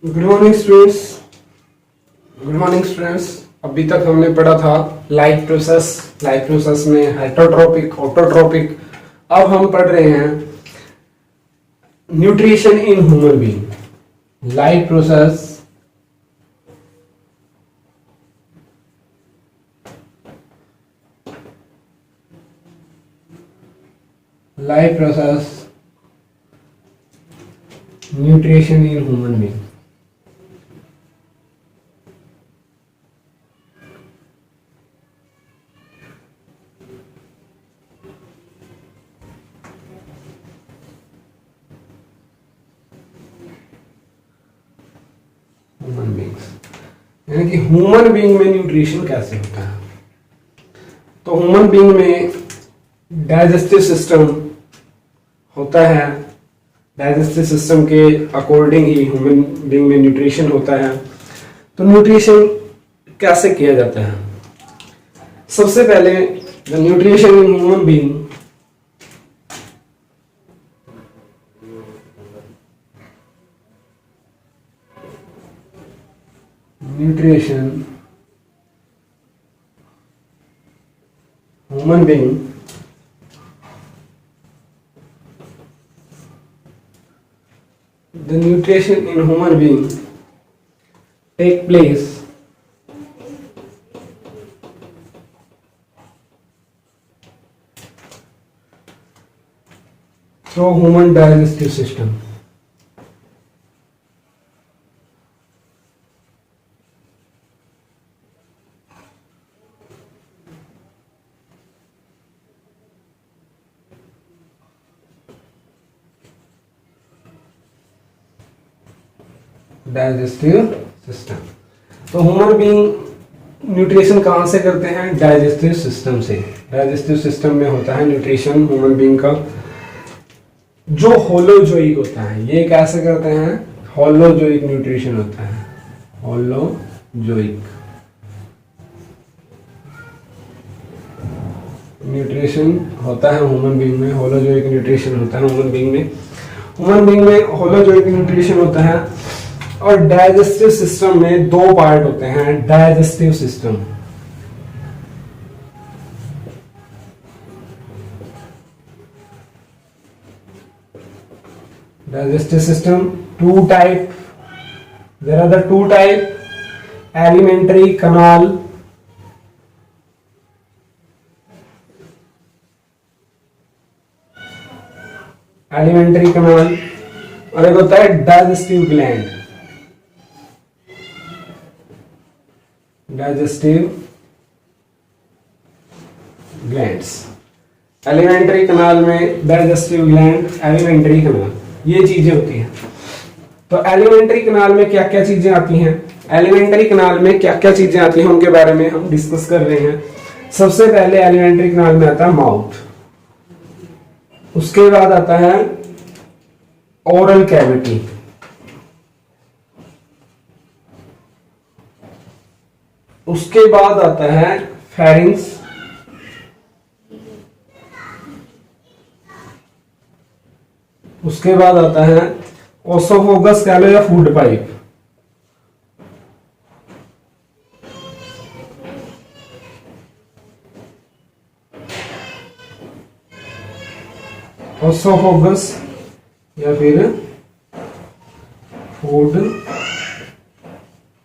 Good morning students. Good morning students. अभी तक हमने पढ़ा था लाइफ प्रोसेस। लाइफ प्रोसेस में हेटरोट्रोपिक, ऑटोट्रोपिक। अब हम पढ़ रहे हैं nutrition in human being. Life process, life process nutrition in human being. Human beings यानी कि ह्यूमन बीइंग में न्यूट्रिशन कैसे होता है। तो ह्यूमन बीइंग में डाइजेस्टिव सिस्टम होता है। डाइजेस्टिव सिस्टम के अकॉर्डिंग ही ह्यूमन बीइंग में न्यूट्रिशन होता है। तो न्यूट्रिशन कैसे किया जाता है? सबसे पहले the nutrition in human being nutrition human being the nutrition in human being take place through human digestive system. Digestive system. तो ह्यूमन बीइंग न्यूट्रिशन कहाँ से करते हैं? डाइजेस्टिव सिस्टम से। डाइजेस्टिव सिस्टम में होता है न्यूट्रिशन ह्यूमन बीइंग का। जो होलोजोइक होता है, ये कैसे करते हैं? होलोजोइक न्यूट्रिशन होता है। होलोजोइक न्यूट्रिशन होता है ह्यूमन बीइंग में। होलोजोइक न्यूट्रिशन होता है ह्यूमन बीइंग में। ह्यूमन बीइंग में होलोजोइक न्यूट्रिशन होता है। और डाइजेस्टिव सिस्टम में दो पार्ट होते हैं। Digestive system, digestive system two type. There are the two type, alimentary canal alimentary canal और एक होता है digestive gland. Digestive glands, alimentary canal में डाइजेस्टिव ग्लैंड, एलिमेंट्री कनाल, ये चीजें होती हैं। तो एलिमेंट्री कनाल में क्या क्या चीजें आती हैं? एलिमेंट्री कनाल में क्या क्या चीजें आती हैं उनके बारे में हम डिस्कस कर रहे हैं। सबसे पहले एलिमेंट्री कनाल में आता है माउथ, उसके बाद आता है ओरल कैविटी, उसके बाद आता है फेरिंक्स, उसके बाद आता है ओसोफोगस कह लो या फूड पाइप, ओसोफोगस या फिर फूड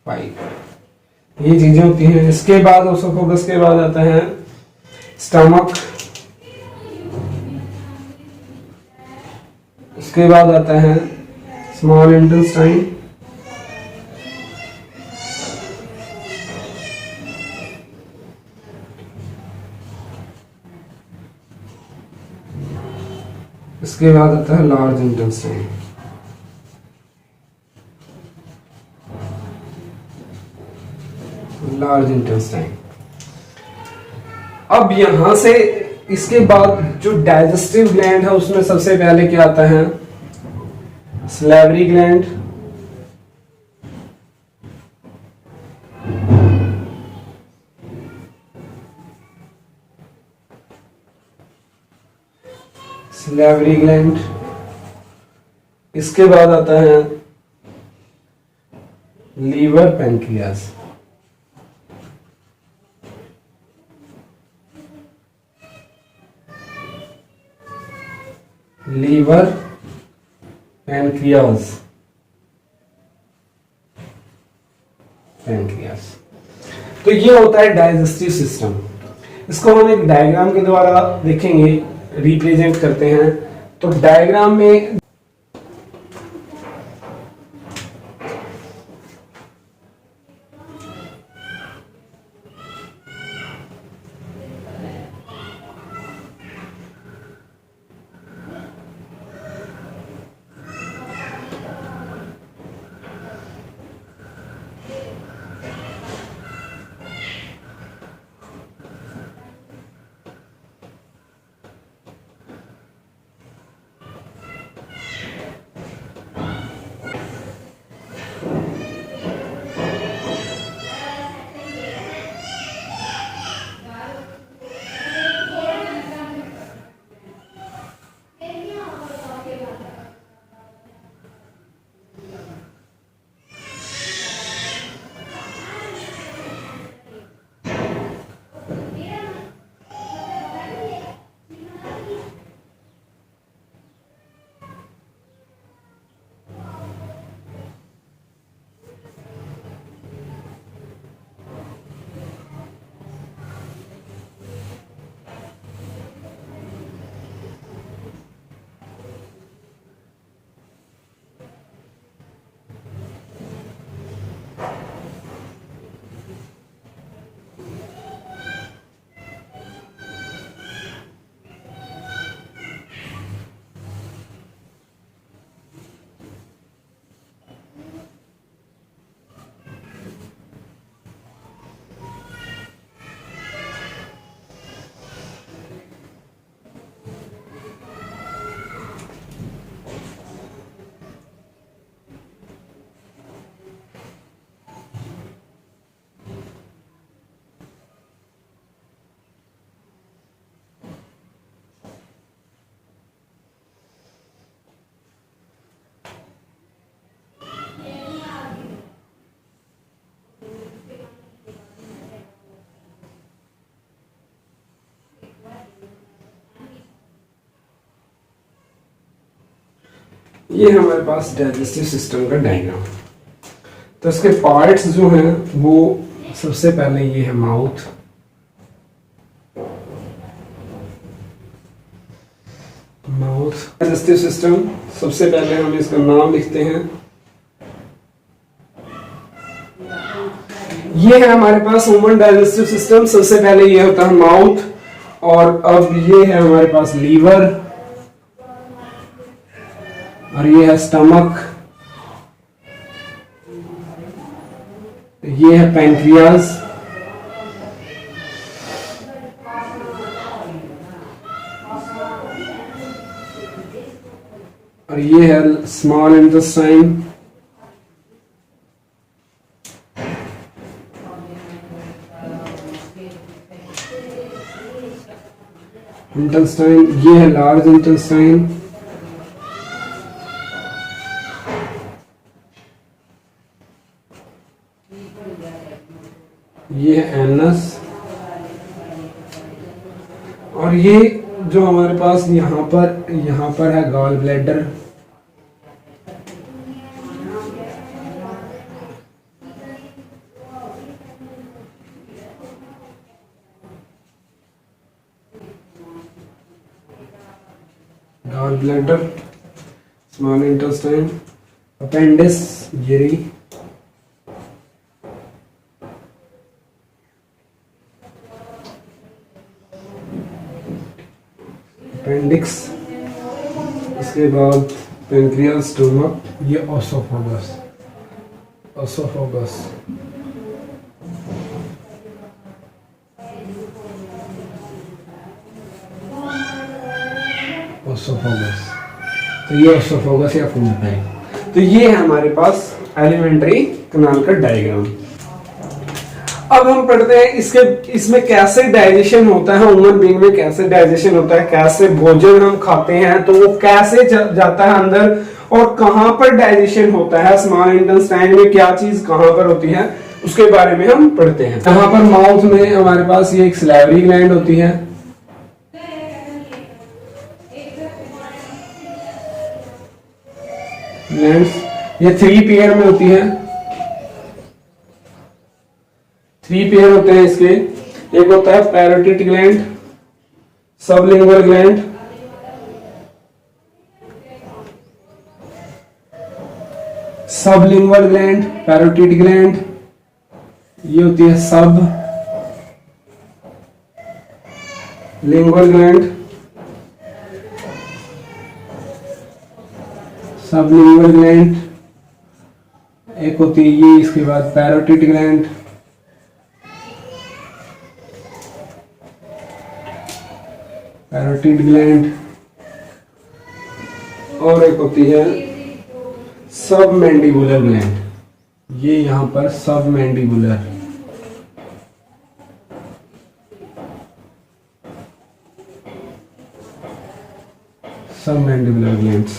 पाइप, ये चीजें होती हैं। इसके बाद ओसोफोगस के बाद आता है स्टमक, उसके बाद आता है स्मॉल इंटेस्टाइन, इसके बाद आता है लार्ज इंटेस्टाइन। Large intestine. अब यहां से इसके बाद जो डाइजेस्टिव ग्लैंड है उसमें सबसे पहले क्या आता है? Salivary gland, salivary gland. इसके बाद आता है लीवर पैंक्रियाज। लीवर पैंक्रियाज, तो ये होता है डाइजेस्टिव सिस्टम। इसको हम एक डायग्राम के द्वारा देखेंगे, रिप्रेजेंट करते हैं। तो डायग्राम में ये हमारे पास डाइजेस्टिव सिस्टम का डायग्राम। तो इसके पार्ट्स जो हैं वो सबसे पहले ये है माउथ, डाइजेस्टिव सिस्टम। सबसे पहले हम इसका नाम लिखते हैं। ये है हमारे पास ह्यूमन डाइजेस्टिव सिस्टम। सबसे पहले ये होता है माउथ, और अब ये है हमारे पास लीवर, और ये है स्टमक, ये है पैंक्रियाज, और ये है स्मॉल इंटेस्टाइन, ये है लार्ज इंटेस्टाइन, ये है एनस, और ये जो हमारे पास यहाँ पर है gall bladder, small intestine, appendix, गिरी, अपेंडिक्स, इसके बाद पैंक्रियाज, स्टमक, ये ओसोफेगस, तो ये ओसोफेगस या फूड पाइप। तो ये है हमारे पास एलिमेंट्री कैनाल का डायग्राम। अब हम पढ़ते हैं इसमें कैसे डाइजेशन होता है, ह्यूमन बीइंग में कैसे डाइजेशन होता है, कैसे भोजन हम खाते हैं तो वो कैसे जाता है अंदर और कहां पर डाइजेशन होता है, स्मॉल इंटेस्टाइन में क्या चीज कहां पर होती है उसके बारे में हम पढ़ते हैं। यहाँ पर माउथ में हमारे पास ये एक सलाइवरी ग्लैंड होती है, ये 3 पेयर में होती है, 3 पेयर होते हैं इसके। एक होता है parotid gland, sublingual gland, sublingual gland, parotid gland, ये होती है सब लिंगुअल ग्लैंड, सबलिंगुअल ग्लैंड, एक होती है ये इसके बाद पैरोटिड ग्लैंड, पैरोटिड ग्लैंड, और एक होती है सब मैंडिबुलर ग्लैंड, ये यहां पर सब मैंडिबुलर, सब मैंडिबुलर ग्लैंड्स।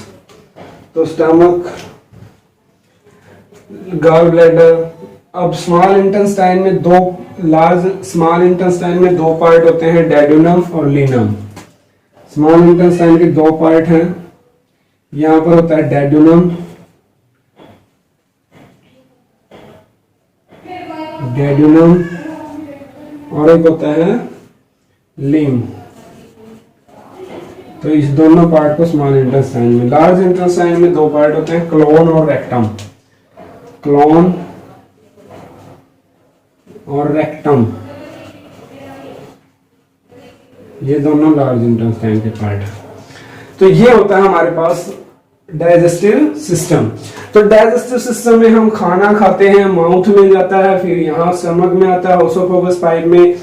तो स्टमक, गॉल ब्लैडर। अब स्मॉल इंटेस्टाइन में स्मॉल इंटेस्टाइन में 2 पार्ट होते हैं, डेडुनम और लीनम। स्मॉल इंटेस्टाइन के 2 पार्ट हैं, यहां पर होता है डेडुनम, और एक होता है लीम। तो इस दोनों पार्ट को स्मॉल इंटेस्टाइन में, लार्ज इंटेस्टाइन में 2 पार्ट होते हैं, क्लोन और रेक्टम, क्लोन और रेक्टम, ये दोनों लार्ज इंटेस्टाइन के पार्ट हैं। तो ये होता है हमारे पास डाइजेस्टिव सिस्टम। तो डाइजेस्टिव सिस्टम में हम खाना खाते हैं, माउथ में जाता है, फिर यहाँ स्टमक में आता है, ओसोफेगस पाइप में।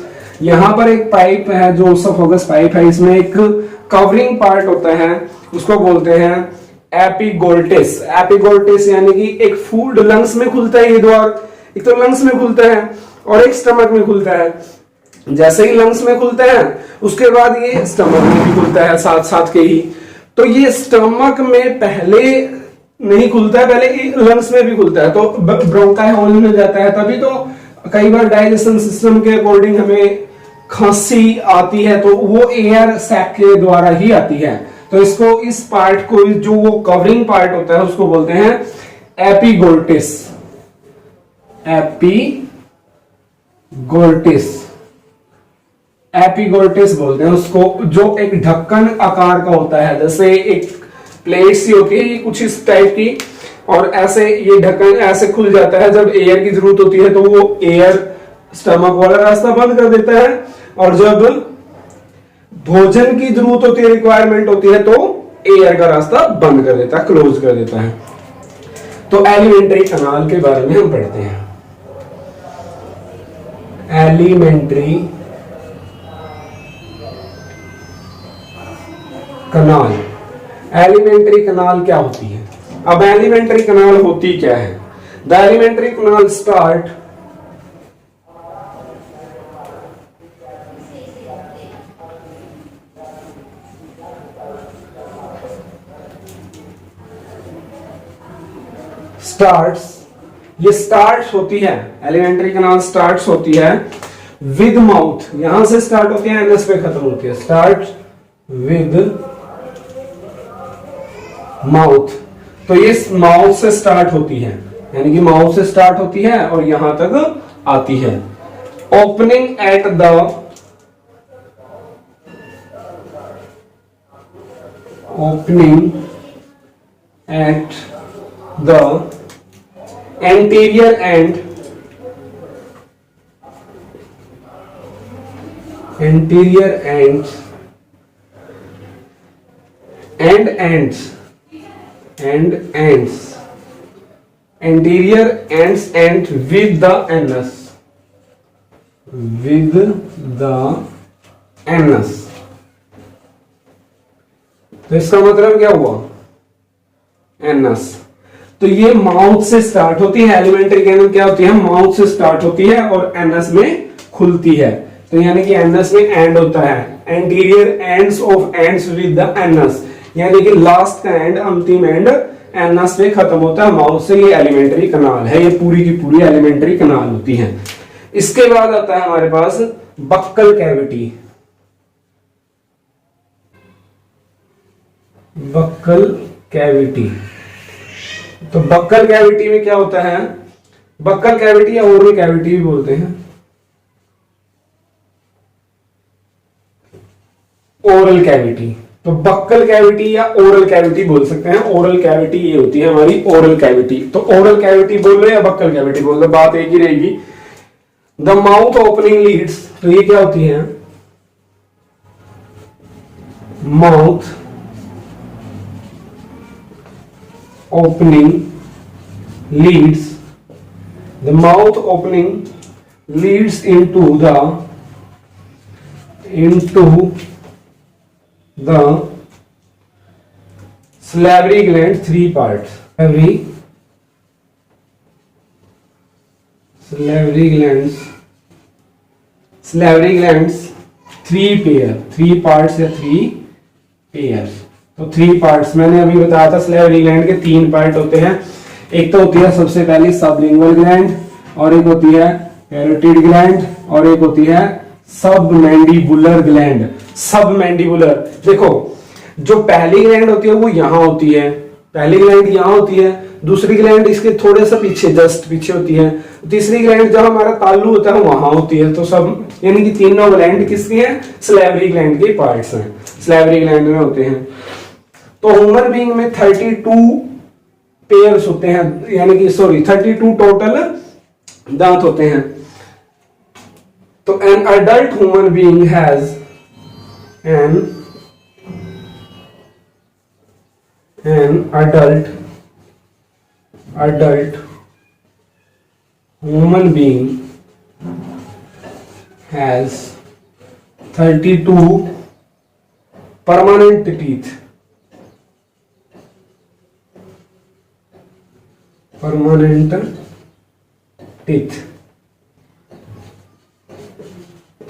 यहाँ पर एक पाइप है जो ओसोफेगस पाइप है, इसमें एक कवरिंग पार्ट होता है, उसको बोलते हैं एपिगोल्टिस। एपिगोल्टिस यानी कि एक फूड लंग्स में खुलता है ये द्वार, एक तो लंग्स में खुलता है और एक स्टमक में खुलता है। जैसे ही लंग्स में खुलता है उसके बाद ये स्टमक में भी खुलता है साथ साथ के ही। तो ये स्टमक में पहले नहीं खुलता है, पहले लंग्स में भी खुलता है, तो ब्रोंकाई होल में जाता है। तभी तो कई बार डाइजेशन सिस्टम के अकॉर्डिंग हमें खांसी आती है तो वो एयर सैक के द्वारा ही आती है। तो इसको, इस पार्ट को, जो वो कवरिंग पार्ट होता है उसको बोलते हैं एपिगोल्टिस, एपिगोल्टिस बोलते हैं उसको, जो एक ढक्कन आकार का होता है, जैसे एक प्लेट सी होती है कुछ इस टाइप की, और ऐसे ये ढक्कन ऐसे खुल जाता है। जब एयर की जरूरत होती है तो वो एयर स्टमक वाला रास्ता बंद कर देता है, और जब भोजन की जरूरत होती है, रिक्वायरमेंट होती है, तो एयर का रास्ता बंद कर देता है, क्लोज कर देता है। तो एलिमेंट्री कनाल के बारे में हम पढ़ते हैं। एलिमेंट्री कनाल, एलिमेंट्री कनाल क्या होती है? अब एलिमेंट्री कनाल होती क्या है? द एलिमेंट्री कनाल स्टार्ट ये स्टार्ट होती है, एलिमेंट्री कनाल स्टार्ट होती है विद माउथ, यहां से स्टार्ट होती है, एनएस पे खत्म होती है। स्टार्ट विद माउथ, तो ये माउथ से स्टार्ट होती है, यानी कि माउथ से स्टार्ट होती है और यहां तक आती है। Opening at the anterior and ends anterior ends and with the anus, तो इसका मतलब क्या हुआ? एनस। तो ये माउथ से स्टार्ट होती है, एलिमेंट्री कैनल क्या होती है, माउथ से स्टार्ट होती है और एनस में खुलती है। तो यानी कि एनस में एंड होता है, anterior ends of ends with the anus, यानी कि लास्ट का एंड, अंतिम एंड एनस पे खत्म होता है माउथ से। ये एलिमेंट्री कनाल है, ये पूरी की पूरी एलिमेंट्री कनाल होती है। इसके बाद आता है हमारे पास बक्कल कैविटी। बक्कल कैविटी, तो बक्कल कैविटी में क्या होता है, बक्कल कैविटी या ओरल कैविटी भी बोलते हैं, ओरल कैविटी। तो बक्कल कैविटी या ओरल कैविटी बोल सकते हैं। ओरल कैविटी ये होती है हमारी ओरल कैविटी। तो ओरल कैविटी बोल रहे या बक्कल कैविटी बोल रहे, बात एक ही रहेगी। द माउथ ओपनिंग लीड्स, तो ये क्या होती है, mouth opening leads, the mouth opening leads into the salivary gland, three parts, salivary glands three parts या three pairs। तो 3 पार्ट्स मैंने अभी बताया था, स्लेवरी ग्लैंड के 3 पार्ट होते हैं। एक तो होती है सबसे पहली सबलिंगुअल ग्लैंड, और एक होती है पैरोटिड ग्लैंड, और एक होती है सबमैंडिबुलर ग्लैंड। सबमैंडिबुलर, देखो जो पहली ग्लैंड होती है वो यहां होती है, पहली ग्लैंड यहां होती है, दूसरी ग्लैंड इसके थोड़े सा पीछे, जस्ट पीछे होती है, तीसरी ग्लैंड जहां हमारा तालू होता है वहां होती है। तो सब यानी कि तीनों ग्लैंड किसकी हैं, स्लेवरी ग्लैंड के पार्ट्स हैं, स्लेवरी ग्लैंड में होते हैं। तो ह्यूमन बीइंग में 32 पेयर्स होते हैं, यानी कि 32 टोटल दांत होते हैं। तो an adult human being has an adult human being has 32 permanent teeth,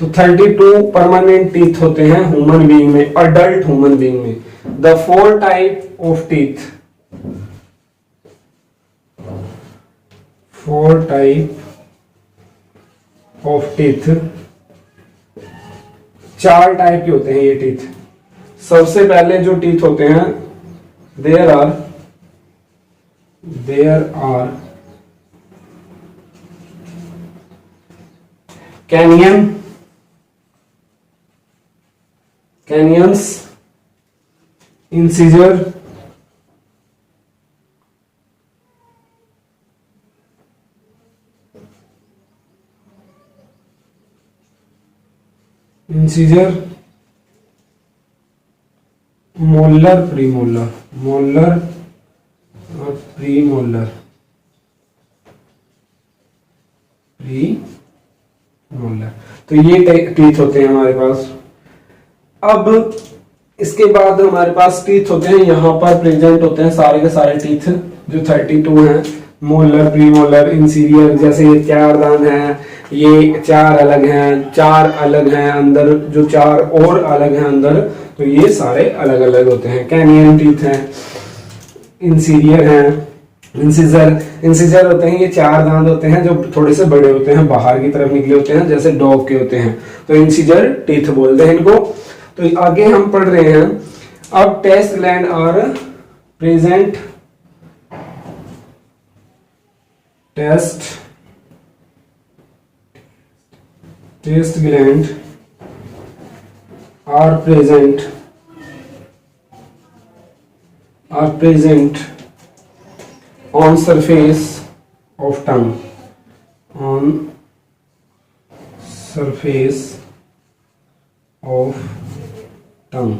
तो 32 परमानेंट टीथ होते हैं ह्यूमन बीइंग में, अडल्ट ह्यूमन बीइंग में। The 4 type of teeth, 4 type of teeth, 4 type के होते हैं ये टीथ। सबसे पहले जो टीथ होते हैं, there are canyons, incisor, molar, premolar, molar और प्रीमोलर, तो ये टीथ होते हैं हमारे पास। अब इसके बाद हमारे पास टीथ होते हैं, यहां पर प्रेजेंट होते हैं सारे के सारे टीथ जो 32 हैं, मोलर, प्रीमोलर, इंसीरियर, जैसे ये 4 दांत हैं, ये 4 अलग हैं, 4 अलग हैं अंदर, जो 4 और अलग हैं अंदर, तो ये सारे अलग अलग होते हैं। कैनियन टीथ हैं, इंसीरियर हैं, इंसिजर होते हैं, ये 4 दांत होते हैं जो थोड़े से बड़े होते हैं, बाहर की तरफ निकले होते हैं, जैसे डॉग के होते हैं, तो इंसिजर टीथ बोलते हैं इनको। तो आगे हम पढ़ रहे हैं अब taste gland are present, taste gland are present on surface of tongue, on surface of tongue,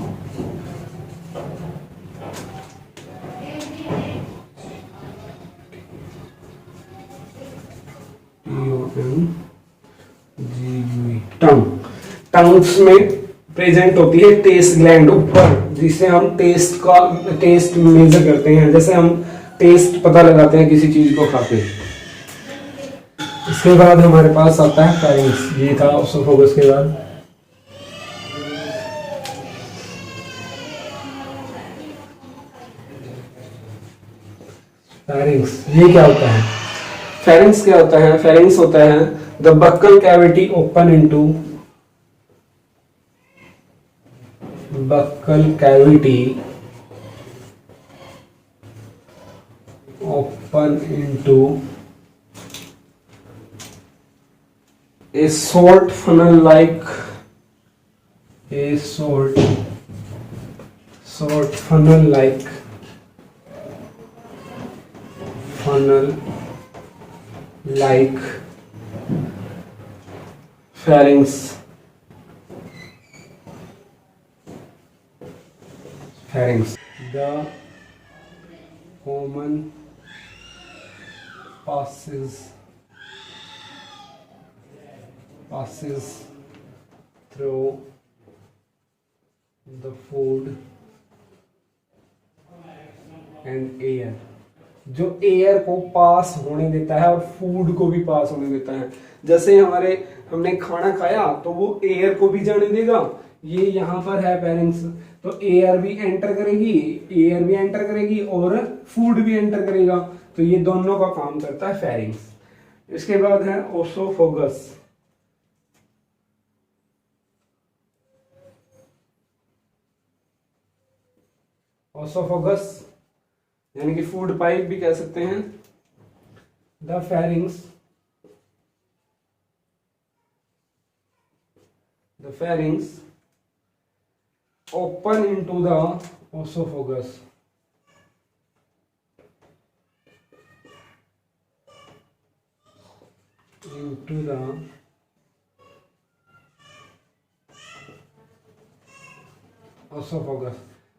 tongues में प्रेजेंट होती है टेस्ट ग्लैंड ऊपर, जिसे हम टेस्ट मेजर करते हैं। जैसे हम टेस्ट पता लगाते हैं किसी चीज को खा के। इसके बाद हमारे पास आता है फेरिंग्स। ये था ओसोफोगस के बाद। फेरिंग्स, ये क्या होता है? फेरिंग्स क्या होता है? फेरिंग्स होता है the buccal cavity open into buccal cavity open into a short funnel like pharynx. The common passes through the food and air, जो एयर को पास होने देता है और फूड को भी पास होने देता है। जैसे हमने खाना खाया तो वो एयर को भी जाने देगा। ये यहाँ पर है फेरिंग्स, तो एयर भी एंटर करेगी और फूड भी एंटर करेगा, तो ये दोनों का काम करता है फेरिंग्स। इसके बाद है ओसोफोगस। ओसोफोगस यानी कि फूड पाइप भी कह सकते हैं। The pharynx open into the oesophagus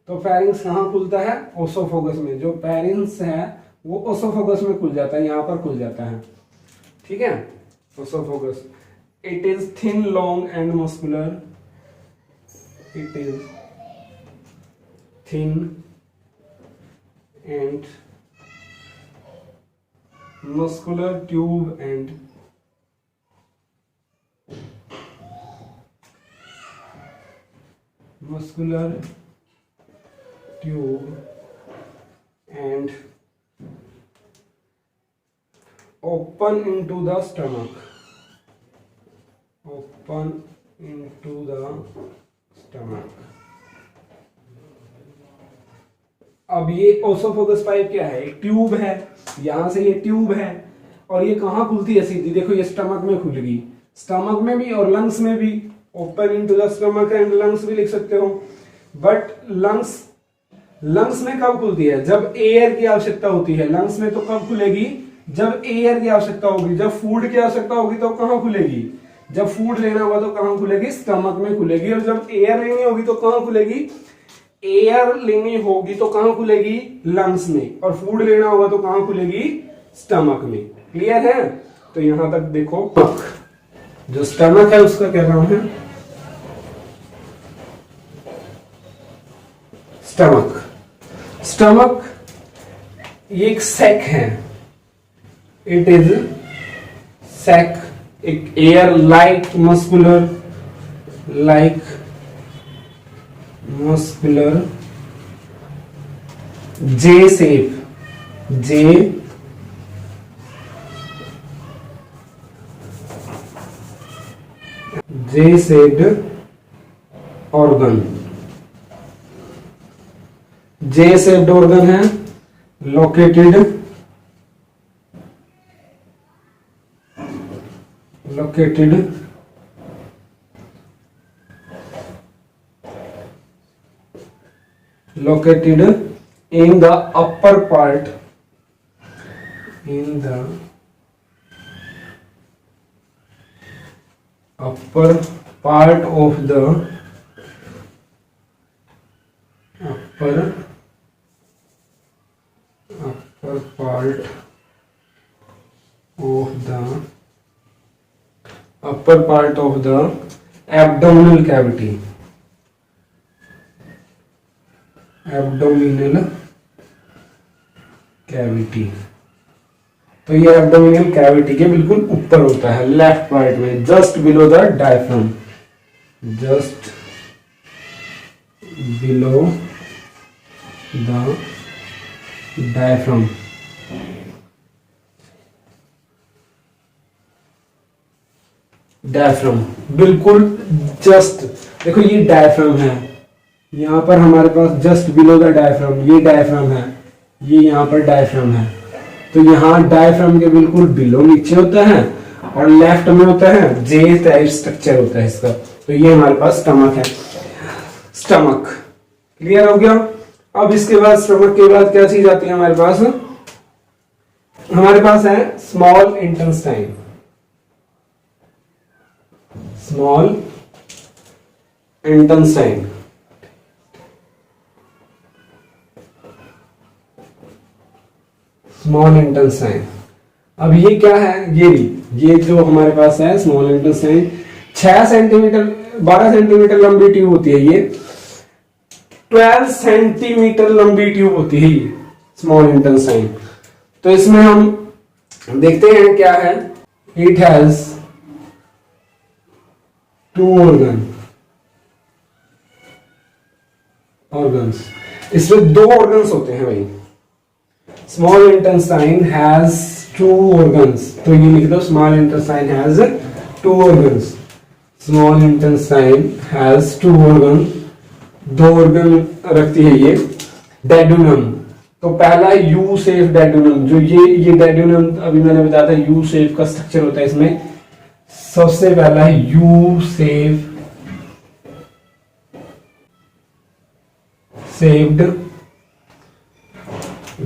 तो फेरिंग्स कहाँ खुलता है? ओसोफोगस में। जो फेरिंग्स है वो ओसोफोगस में खुल जाता है, यहाँ पर खुल जाता है। ठीक है, oesophagus. It is thin, long and muscular. It is thin and muscular tube and open into the stomach. अब ये ओसोफोगस पाइप क्या है? एक ट्यूब है। यहां से ये ट्यूब है और ये कहाँ खुलती है? सीधी देखो, ये स्टमक में खुल गई। स्टमक में भी और लंग्स में भी। Open into the stomach and lungs भी लिख सकते हो। बट लंग्स में कब खुलती है? जब एयर की आवश्यकता होती है। लंग्स में तो कब खुलेगी? जब एयर की आवश्यकता होगी। जब फूड की आवश्यकता होगी तो कहाँ खुलेगी? जब फूड लेना होगा तो कहाँ खुलेगी? स्टमक में खुलेगी। और जब एयर लेनी होगी तो कहाँ खुलेगी? एयर लेनी होगी तो कहाँ खुलेगी? लंग्स में। और फूड लेना होगा तो कहाँ खुलेगी? स्टमक में। क्लियर है? तो यहां तक देखो। जो स्टमक है उसका क्या नाम है? स्टमक ये एक सैक है। इट इज सैक, एक air like muscular J shaped organ है, located in the upper part of the abdominal cavity. Cavity. तो ये एब्डोमिनल कैविटी के बिल्कुल ऊपर होता है, लेफ्ट पार्ट में, just below the diaphragm, just below the diaphragm. Diaphragm बिल्कुल जस्ट, देखो ये डायफ्राम है, यहाँ पर हमारे पास जस्ट बिलो द डायफ्राम, ये डायफ्राम है, ये यहाँ पर डायफ्राम है। तो यहाँ डायफ्राम के बिल्कुल बिलो नीचे होता है और लेफ्ट में होता है जे टाइप स्ट्रक्चर होता है इसका। तो ये हमारे पास स्टमक है, स्टमक क्लियर हो गया। अब इसके बाद स्टमक के बाद क्या चीज आती है हमारे पास, हमारे पास है small intestine, small intestine. Small intestine, अब ये क्या है, ये जो हमारे पास है स्मॉल इंटेस्टाइन, 6 सेंटीमीटर 12 सेंटीमीटर लंबी ट्यूब होती है, ये 12 सेंटीमीटर लंबी ट्यूब होती है ये स्मॉल इंटेस्टाइन। तो इसमें हम देखते हैं क्या है, इट हैज 2 ऑर्गन्स, इसमें 2 ऑर्गन्स होते हैं भाई। स्मॉल इंटेस्टाइन हैज 2 ऑर्गन्स, तो ये लिख दो, small intestine has 2 organs, small intestine has 2 organ, 2 organ रखती है ये। डेडुनम, तो पहला यू शेप डेडुनम, जो ये डेडुनम अभी मैंने बताया था यू शेप का स्ट्रक्चर होता है इसमें। सबसे पहला है U shaped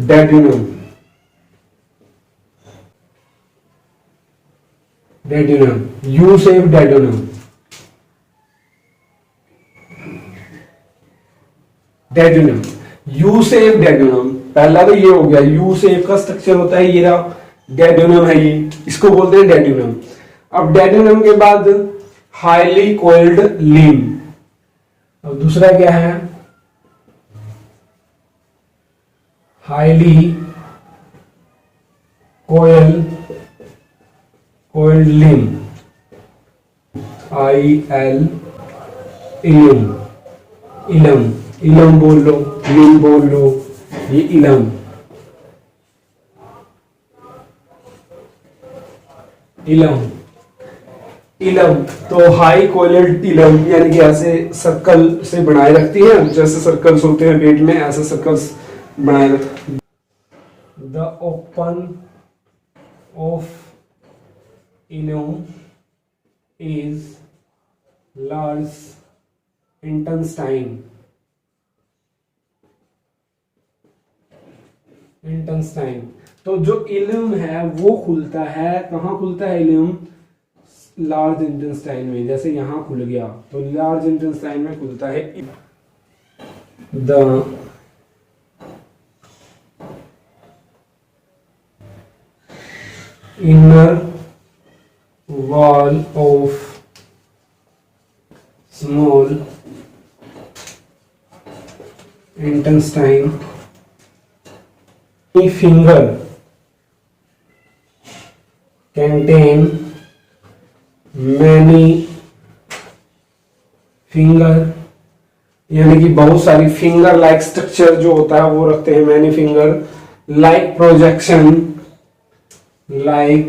duodenum, U shape duodenum, U shape duodenum. पहला तो ये हो गया, यू शेप का स्ट्रक्चर होता है, ये रहा डेडुनम है, ये इसको बोलते हैं डेडुनम। अब डेडुनम के बाद हाईली कोइल्ड लिम। अब दूसरा क्या है, हाईली कोइल्ड लिम, IL इलम बोल लो, लिम बोल लो, ये इलम। तो हाई कोइल्ड इलम, यानी कि ऐसे सर्कल से बनाए रखती है, जैसे सर्कल्स होते हैं पेट में, ऐसे सर्कल्स बनाए रखती है। द ओपन ऑफ इलम इज लार्ज इंटेस्टाइन, तो जो इलम है वो खुलता है, कहाँ खुलता है इलम, लार्ज इंटेस्टाइन में। जैसे यहां खुल गया तो लार्ज इंटेस्टाइन में खुलता है। The inner wall of small intestine finger contain many finger, यानी कि बहुत सारी फिंगर लाइक स्ट्रक्चर जो होता है वो रखते हैं, many finger, like projection villi,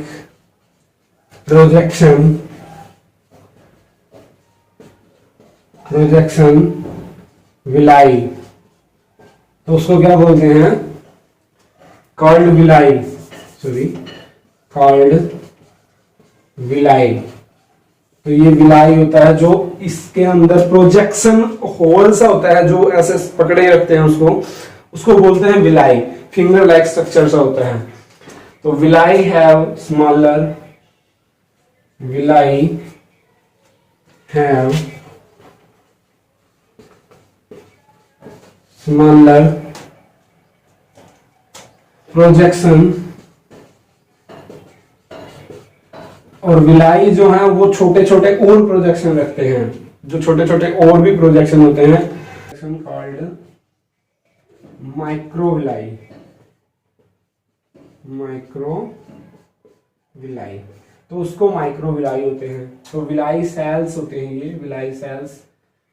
तो उसको क्या बोलते हैं, कॉल्ड विलाई। तो ये विलाई होता है जो इसके अंदर प्रोजेक्शन होल सा होता है, जो ऐसे पकड़े रखते हैं उसको बोलते हैं विलाई, फिंगर लाइक स्ट्रक्चर सा होता है। तो विलाई हैव स्मॉलर प्रोजेक्शन, और विलाई जो है वो छोटे छोटे और प्रोजेक्शन रखते हैं, जो छोटे छोटे और भी प्रोजेक्शन होते हैं, कॉल्ड माइक्रोविलाई। माइक्रोविलाई, तो उसको माइक्रोविलाई होते हैं। तो विलाई सेल्स होते हैं ये,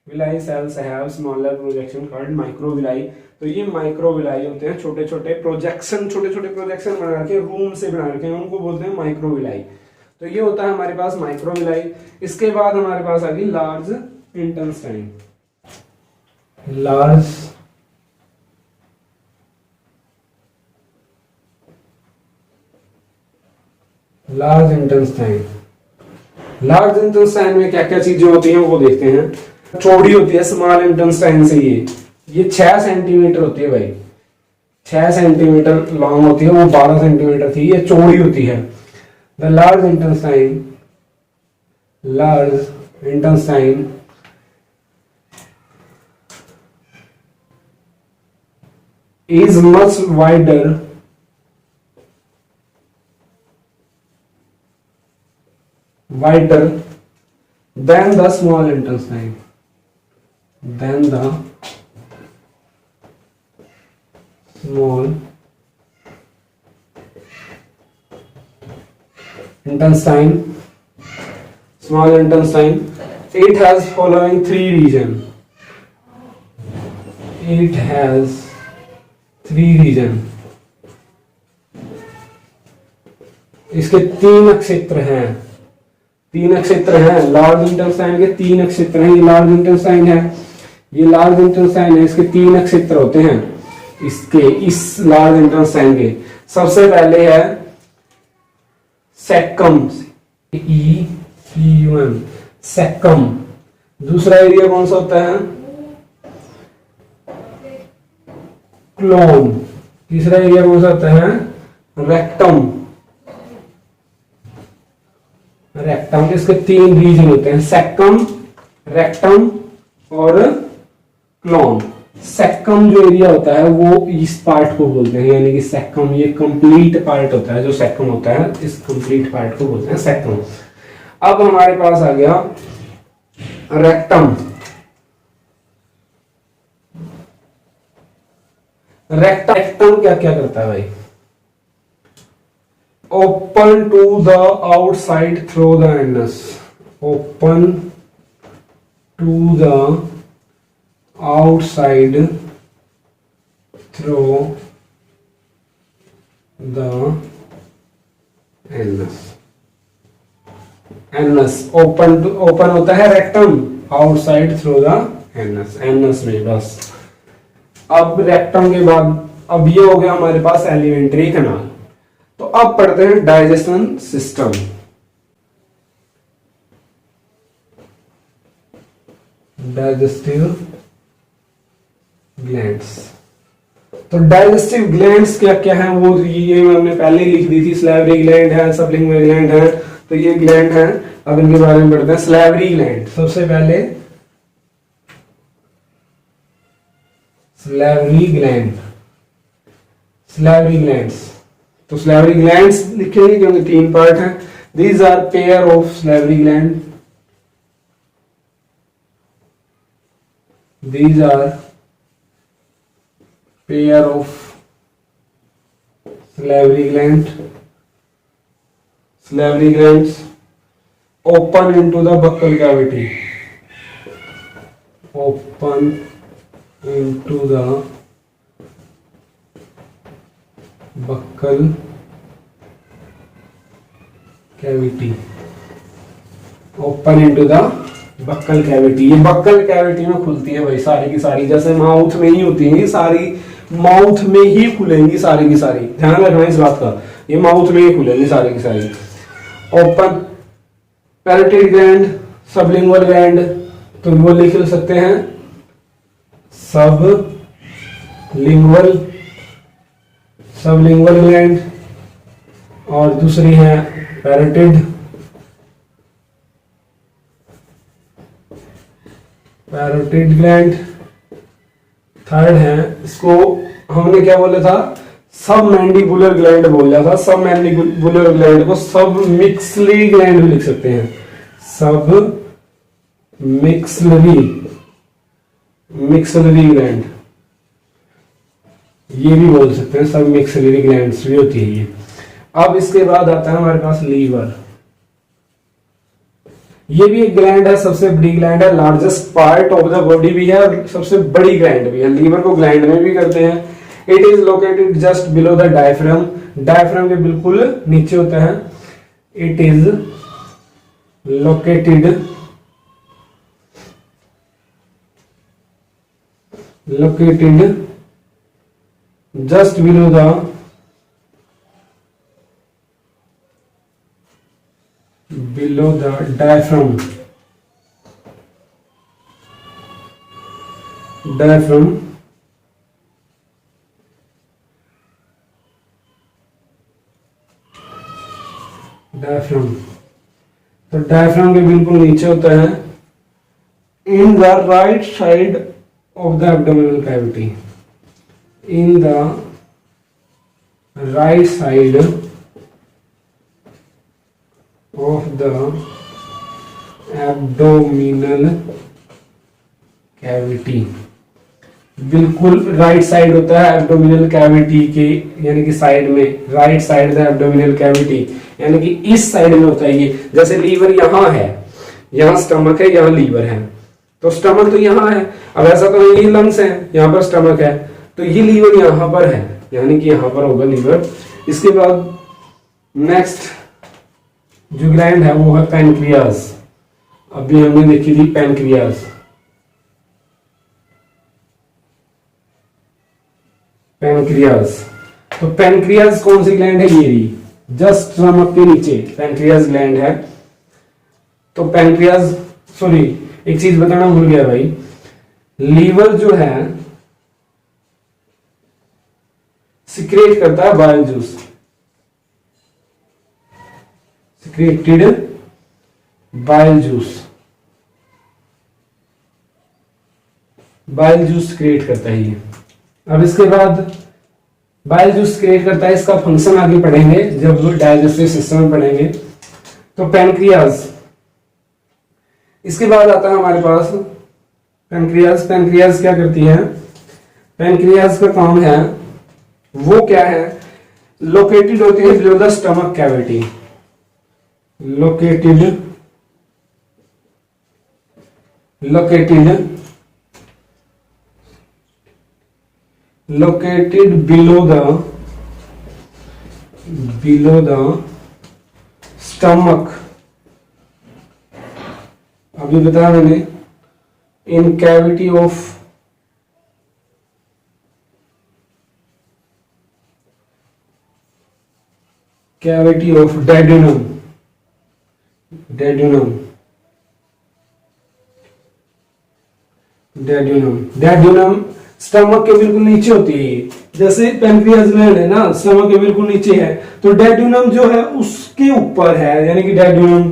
villi cells have smaller projection called microvilli. तो ये माइक्रोविलाई होते हैं, छोटे छोटे प्रोजेक्शन बना के, रूम से बना के, उनको बोलते हैं माइक्रोविलाई। तो ये होता है हमारे पास माइक्रोविलाई। इसके बाद हमारे पास आ गई लार्ज इंटेस्टाइन। लार्ज इंटेस्टाइन में क्या क्या चीजें होती हैं वो देखते हैं। चौड़ी होती है स्मॉल इंटेस्टाइन से, ये 6 सेंटीमीटर होती है भाई, 6 सेंटीमीटर लॉन्ग होती है, वो 12 सेंटीमीटर थी, ये चौड़ी होती है। The large intestine is much wider than the small intestine. Small intestine. It has following 3 region. इसके 3 क्षेत्र हैं। लार्ज इंटेस्टाइन के 3 क्षेत्र हैं। ये लार्ज इंटेस्टाइन है, इसके 3 क्षेत्र होते हैं। इस लार्ज इंटेस्टाइन के सबसे पहले है सेक्कम, सेक्कम। दूसरा एरिया कौन सा होता है? क्लोम। तीसरा एरिया कौन सा होता है? रेक्टम। इसके 3 रीजन होते हैं, सेक्कम, रेक्टम और क्लोम। सेक्कम जो एरिया होता है वो इस पार्ट को बोलते हैं, यानी कि सेक्कम, ये कंप्लीट पार्ट होता है जो सेक्कम होता है, इस कंप्लीट पार्ट को बोलते हैं सेक्कम। अब हमारे पास आ गया रेक्टम। रेक्टम क्या क्या करता है भाई? Open to the outside through the anus. Open to the outside through the anus. Open होता है rectum, outside through the anus में, बस। अब रेक्टम के बाद अब ये हो गया हमारे पास एलिमेंट्री कैनाल। तो अब पढ़ते हैं डाइजेशन सिस्टम। Digestive glands. तो डाइजेस्टिव ग्लैंड्स क्या क्या है वो ये हमने पहले लिख दी थी। स्लैवरी ग्लैंड है, सबलिंगुअल ग्लैंड है, तो ये ग्लैंड है। अब इनके बारे में पढ़ते हैं। स्लैवरी ग्लैंड, सबसे पहले स्लैवरी ग्लैंड्स। तो स्लैवरी ग्लैंड्स लिखेंगे क्योंकि 3 पार्ट हैं। These are pair of salivary gland. Salivary glands open into the buccal cavity. ये बक्कल कैविटी में खुलती है भाई सारी की सारी, जैसे माउथ में ही होती है, सारी माउथ में ही खुलेंगी सारी की सारी। ध्यान रखना इस बात का, ये माउथ में ही खुलेंगी सारी की सारी। Open parotid gland, sublingual gland, तो वो लिख सकते हैं सबलिंगुअल ग्लैंड, और दूसरी है पैरोटिड ग्लैंड। थर्ड है, इसको हमने क्या बोला था? सब मैंडिबुलर ग्लैंड बोला था। सब मैंडिबुलर ग्लैंड को सब मिक्सली ग्लैंड भी लिख सकते हैं। सब मिक्सलरी ग्लैंड ये भी बोल सकते हैं। सब मिक्सलरी ग्लैंड्स भी होती है ये। अब इसके बाद आता है हमारे पास लीवर। ये भी एक ग्लैंड है, सबसे बड़ी ग्लैंड है, largest part of the body भी है और सबसे बड़ी ग्लैंड भी है। लीवर को ग्लैंड में भी करते हैं। It is located just below the diaphragm, diaphragm के बिल्कुल नीचे होता है। It is located just below the diaphragm तो डायफ्राम के बिल्कुल नीचे होता है। In the right side of the abdominal cavity, in the right side of the abdominal cavity, बिल्कुल राइट साइड होता है एब्डोमिनल कैविटी के, यानी कि साइड में, right side the abdominal cavity, यानी कि इस साइड में होता है ये। जैसे लीवर यहाँ है, यहाँ स्टमक है, यहाँ लीवर है, तो स्टमक तो यहाँ है। अब ऐसा तो ये लंग्स है, यहाँ पर स्टमक है, तो ये लीवर यहाँ पर है, यानी कि यहाँ पर होगा लीवर। इसके बाद नेक्स्ट जो ग्लैंड है वो है पैनक्रियाज। अभी हमने देखी थी पैनक्रियाज। तो पैनक्रियाज कौन सी ग्लैंड है? ये रही, जस्ट स्टमक के नीचे पैनक्रियाज ग्लैंड है। तो पैनक्रियाज, सॉरी एक चीज बताना भूल गया भाई, लीवर जो है सिक्रेट करता है bile juice, secreted bile juice, bile juice create करता है ये। अब इसके बाद बाइल जूस क्रिएट करता है, इसका फंक्शन आगे पढ़ेंगे जब डाइजेस्टिव सिस्टम में पढ़ेंगे। तो पैनक्रियाज, इसके बाद आता है हमारे पास पैनक्रियाज। पैनक्रियाज क्या करती है? पैनक्रियाज का काम है, वो क्या है, लोकेटेड होती है below the stomach cavity, located below the stomach. अभी बताया मैंने, इन कैविटी ऑफ डेड्यूनम, स्टमक के बिल्कुल नीचे होती है। जैसे पैनक्रियाज ग्लैंड है ना, स्टमक के बिल्कुल नीचे है, तो डेड्यूनम जो है उसके ऊपर है, यानी कि डेड्यूनम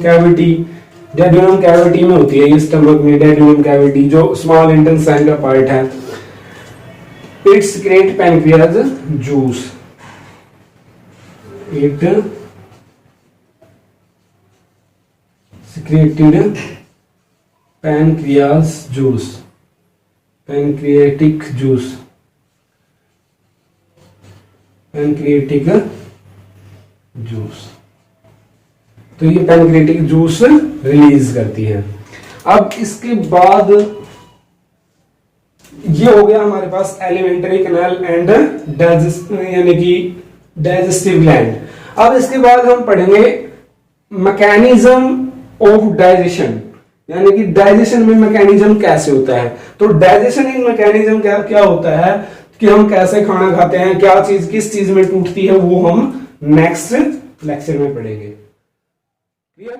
कैविटी में होती है ये स्टमक में। डेड्यूनम कैविटी जो स्मॉल इंटेस्टाइन का पार्ट है, it secrete pancreas juice, it secreted pancreatic juice. तो ये पैनक्रियाटिक जूस रिलीज करती है। अब इसके बाद ये हो गया हमारे पास एलिमेंट्री कैनाल एंड यानी कि डाइजेस्टिव ग्लैंड। अब इसके बाद हम पढ़ेंगे मैकेनिज्म ऑफ डाइजेशन, यानी कि डाइजेशन में मैकेनिज्म कैसे होता है। तो डाइजेशन इन मैकेनिज्म क्या होता है कि हम कैसे खाना खाते हैं, क्या चीज किस चीज में टूटती है, वो हम नेक्स्ट लेक्चर में पढ़ेंगे। क्लियर?